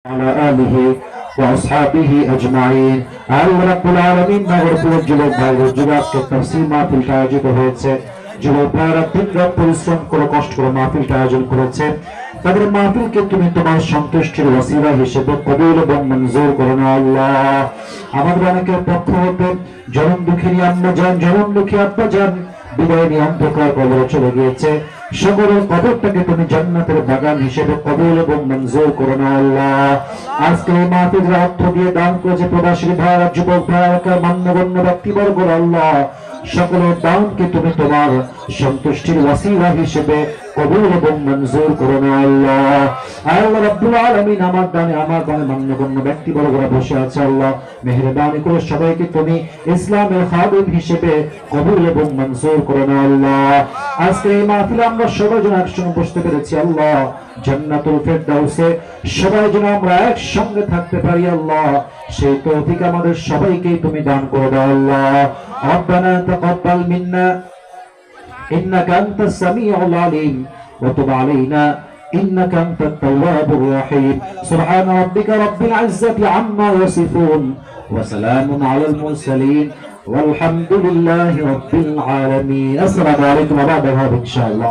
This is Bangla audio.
على آله وأصحابه أجمعين আল্লাহ রাব্বুল আলামিন নগরপুর যুবক ভাইদের যুগে আজকে তাফসীর মাহফিলটা আয়োজিত হয়েছে। যুবক ভাইরা দিনরাত পরিশ্রম করে কষ্ট করে মাহফিলটা আয়োজন করেছে। তাদের মাহফিলকে তুমি তোমার সন্তুষ্টির ওসিলা হিসেবে কবুল এবং মঞ্জুর করো না আল্লাহ। আমাদের অনেকের পক্ষ হতে জনম দুঃখিনী আম্মা জান, জনম দুঃখী আব্বা জান বিদায় নিয়ে অন্ধকার কবরে চলে গিয়েছে। সকলের কবরটাকে তুমি জান্নাতের বাগান হিসেবে কবুল এবং মঞ্জুর করো না আল্লাহ। আজকে এই মাহফিলের অর্থ দিয়ে দান করেছে প্রবাসী ভাইরা, যুবক ভাইরা, মান্যগণ্য ব্যক্তিবর্গ আল্লাহ, সকলের দানকে তুমি তোমার সন্তুষ্টির ওসিলা হিসেবে কবুল এবং মঞ্জুর করো না আল্লাহ। আল্লাহ রাব্বুল আলামিন আমার দানে মান্যগণ্য ব্যক্তিবর্গরা বসে আছে আল্লাহ, মেহেরবানি করে সবাইকে তুমি ইসলামের খাদিম হিসেবে কবুল এবং মঞ্জুর করো না আল্লাহ। আজকে এই মাহফিলে আমরা সবাই যেন একসঙ্গে বসতে পেরেছি আল্লাহ, জান্নাতুল ফেরদাউসে সবাই যেন আমরা একসঙ্গে থাকতে পারি আল্লাহ, সেই তৌফিক আমাদের সবাইকে তুমি দান করে দাও আল্লাহ। রব্বানা তাকাব্বাল মিন্না ইন্নাকা আনতাস সামিউল আলিম ওয়া তুব আলাইনা إنك أنت التواب الرحيم سبحان ربك رب العزة عما يصفون وسلام على المرسلين والحمد لله رب العالمين. السلام عليكم ورحمة الله إن شاء الله.